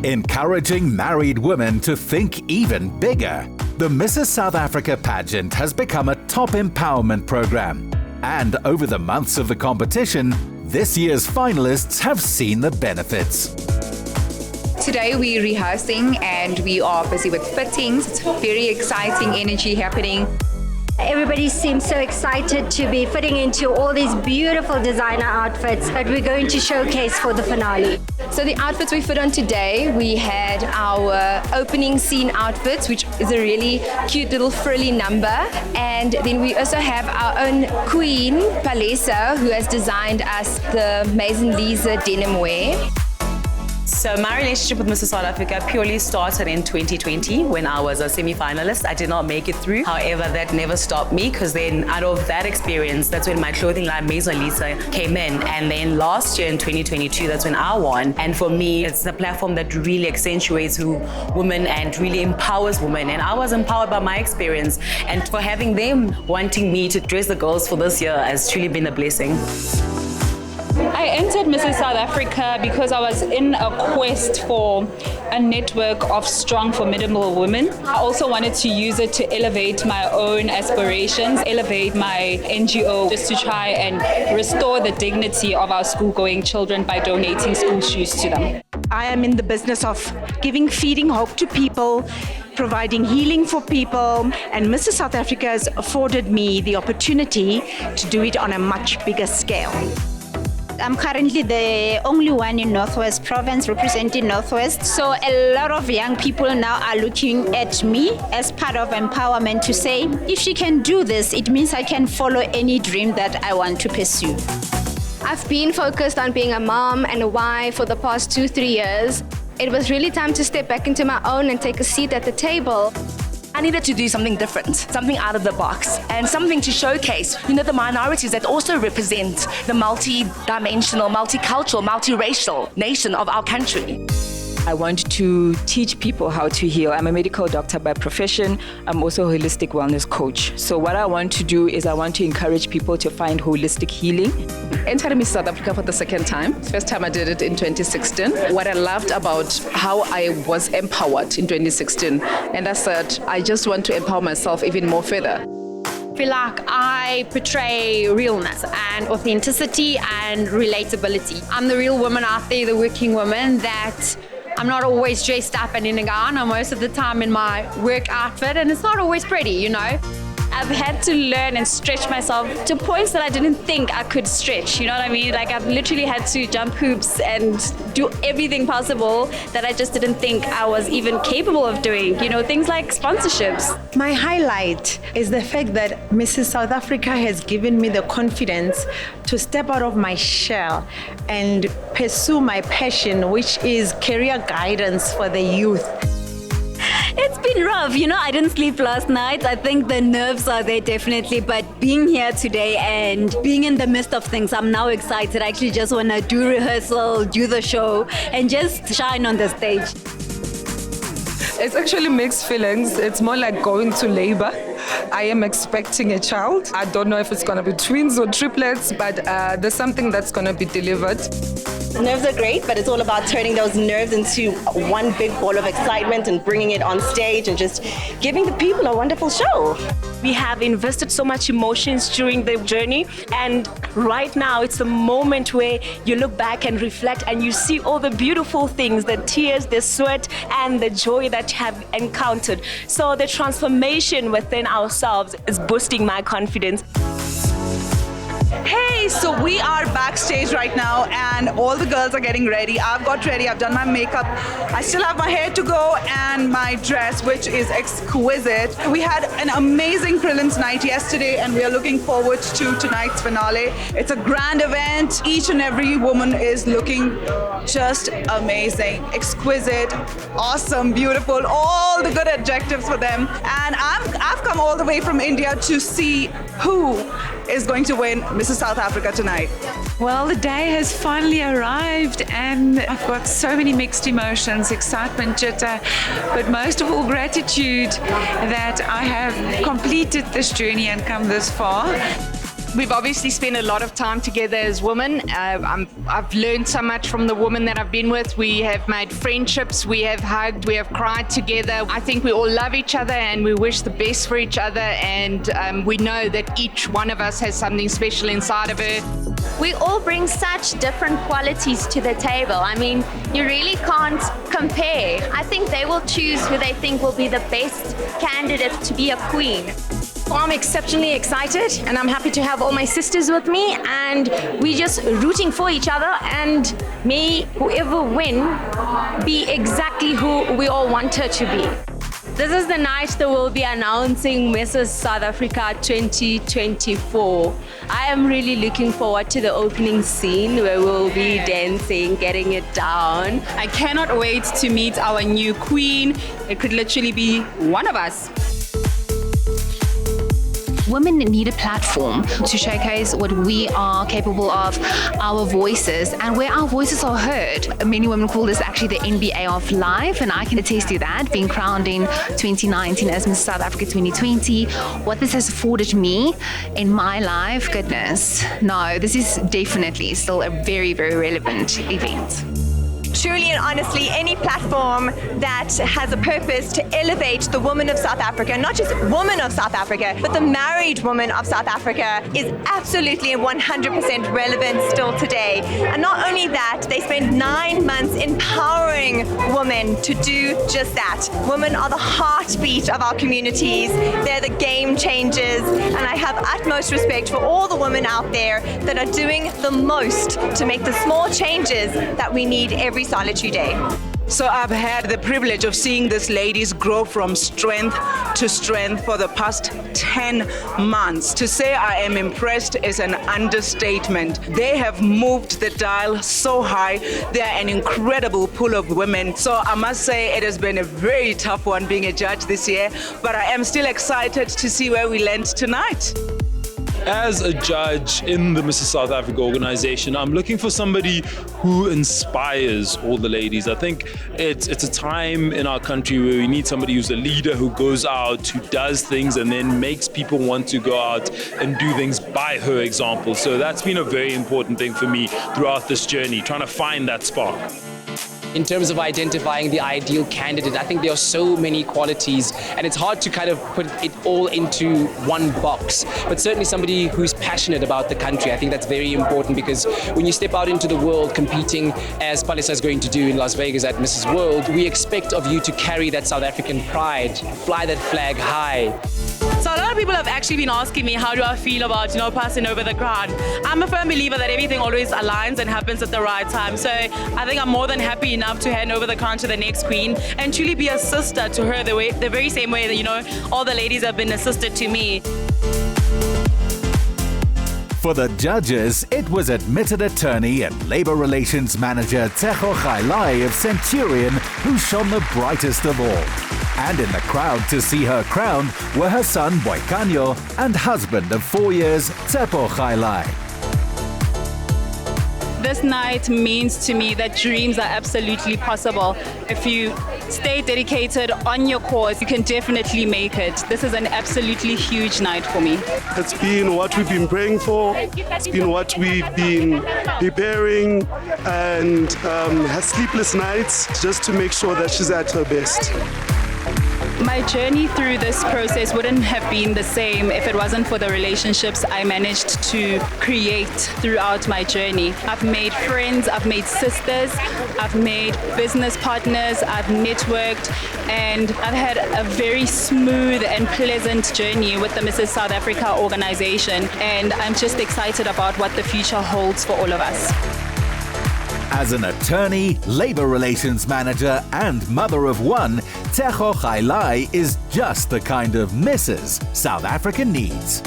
encouraging married women to think even bigger. The Mrs. South Africa pageant has become a top empowerment program. And over the months of the competition, this year's finalists have seen the benefits. Today we're rehearsing and we are busy with fittings. It's very exciting energy happening. Everybody seems so excited to be fitting into all these beautiful designer outfits that we're going to showcase for the finale. So the outfits we fit on today, we had our opening scene outfits, which is a really cute little frilly number. And then we also have our own queen, Palesa, who has designed us the Maison Lisa denim wear. So my relationship with Mrs. South Africa purely started in 2020 when I was a semi-finalist. I did not make it through. However, that never stopped me because then out of that experience, that's when my clothing line Maison Lisa came in. And then last year in 2022, that's when I won. And for me, it's a platform that really accentuates who women and really empowers women. And I was empowered by my experience. And for having them wanting me to dress the girls for this year has truly been a blessing. I entered Mrs. South Africa because I was in a quest for a network of strong, formidable women. I also wanted to use it to elevate my own aspirations, elevate my NGO, just to try and restore the dignity of our school-going children by donating school shoes to them. I am in the business of feeding hope to people, providing healing for people, and Mrs. South Africa has afforded me the opportunity to do it on a much bigger scale. I'm currently the only one in Northwest Province representing Northwest. So a lot of young people now are looking at me as part of empowerment to say, if she can do this, it means I can follow any dream that I want to pursue. I've been focused on being a mom and a wife for the past 2-3 years. It was really time to step back into my own and take a seat at the table. I needed to do something different, something out of the box, and something to showcase, the minorities that also represent the multi-dimensional, multicultural, multiracial nation of our country. I want to teach people how to heal. I'm a medical doctor by profession. I'm also a holistic wellness coach. So what I want to do is I want to encourage people to find holistic healing. Entered Miss South Africa for the second time. First time I did it in 2016. What I loved about how I was empowered in 2016, and I said, I just want to empower myself even more further. I feel like I portray realness and authenticity and relatability. I'm the real woman out there, the working woman that I'm not always dressed up and in a gown. I'm most of the time in my work outfit, and it's not always pretty, I've had to learn and stretch myself to points that I didn't think I could stretch, you know what I mean? Like I've literally had to jump hoops and do everything possible that I just didn't think I was even capable of doing, things like sponsorships. My highlight is the fact that Mrs. South Africa has given me the confidence to step out of my shell and pursue my passion, which is career guidance for the youth. It's been rough, I didn't sleep last night. I think the nerves are there definitely, but being here today and being in the midst of things, I'm now excited. I actually just want to do rehearsal, do the show, and just shine on the stage. It's actually mixed feelings. It's more like going to labor. I am expecting a child. I don't know if it's going to be twins or triplets, but there's something that's going to be delivered. The nerves are great, but it's all about turning those nerves into one big ball of excitement and bringing it on stage and just giving the people a wonderful show. We have invested so much emotions during the journey, and right now it's the moment where you look back and reflect and you see all the beautiful things, the tears, the sweat, and the joy that you have encountered. So the transformation within ourselves is boosting my confidence. Hey, so we are backstage right now and all the girls are getting ready. I've got ready, I've done my makeup. I still have my hair to go and my dress, which is exquisite. We had an amazing prelims night yesterday and we are looking forward to tonight's finale. It's a grand event. Each and every woman is looking just amazing, exquisite, awesome, beautiful, all the good adjectives for them. And I've come all the way from India to see who is going to win Mrs. South Africa tonight. Well, the day has finally arrived and I've got so many mixed emotions, excitement, jitter, but most of all gratitude that I have completed this journey and come this far. We've obviously spent a lot of time together as women. I've learned so much from the women that I've been with. We have made friendships, we have hugged, we have cried together. I think we all love each other and we wish the best for each other, and we know that each one of us has something special inside of her. We all bring such different qualities to the table. I mean, you really can't compare. I think they will choose who they think will be the best candidate to be a queen. I'm exceptionally excited and I'm happy to have all my sisters with me, and we're just rooting for each other, and may whoever win be exactly who we all want her to be. This is the night that we'll be announcing Mrs. South Africa 2024. I am really looking forward to the opening scene where we'll be dancing, getting it down. I cannot wait to meet our new queen. It could literally be one of us. Women need a platform to showcase what we are capable of, our voices, and where our voices are heard. Many women call this actually the NBA of life, and I can attest to that, being crowned in 2019 as Miss South Africa 2020. What this has afforded me in my life, goodness, no, this is definitely still a very, very relevant event. Truly and honestly, any platform that has a purpose to elevate the woman of South Africa, not just woman of South Africa, but the married woman of South Africa, is absolutely 100% relevant still today. And not only that, they spent 9 months empowering women to do just that. Women are the heartbeat of our communities. They're the game changers. And I have utmost respect for all the women out there that are doing the most to make the small changes that we need every solitary day. So I've had the privilege of seeing these ladies grow from strength to strength for the past 10 months. To say I am impressed is an understatement. They have moved the dial so high. They are an incredible pool of women. So I must say it has been a very tough one being a judge this year, but I am still excited to see where we land tonight. As a judge in the Mrs. South Africa organization, I'm looking for somebody who inspires all the ladies. I think it's a time in our country where we need somebody who's a leader, who goes out, who does things and then makes people want to go out and do things by her example. So that's been a very important thing for me throughout this journey, trying to find that spark. In terms of identifying the ideal candidate, I think there are so many qualities and it's hard to kind of put it all into one box. But certainly somebody who's passionate about the country, I think that's very important, because when you step out into the world competing, as Palesa is going to do in Las Vegas at Mrs. World, we expect of you to carry that South African pride, fly that flag high. So a lot of people have actually been asking me, how do I feel about, passing over the crown? I'm a firm believer that everything always aligns and happens at the right time. So I think I'm more than happy enough to hand over the crown to the next queen and truly be a sister to her the very same way that, all the ladies have been a sister to me. For the judges, it was admitted attorney and Labour Relations Manager Tsecho Khailai of Centurion who shone the brightest of all. And in the crowd to see her crowned were her son Boikanyo and husband of 4 years, Tsepo Khailai. This night means to me that dreams are absolutely possible. If you stay dedicated on your cause, you can definitely make it. This is an absolutely huge night for me. It's been what we've been praying for. It's been what we've been preparing, and has sleepless nights just to make sure that she's at her best. My journey through this process wouldn't have been the same if it wasn't for the relationships I managed to create throughout my journey. I've made friends, I've made sisters, I've made business partners, I've networked, and I've had a very smooth and pleasant journey with the Mrs. South Africa organization, and I'm just excited about what the future holds for all of us. As an attorney, Labour Relations Manager and mother of one, Tsecho Khailai is just the kind of Mrs. South Africa needs.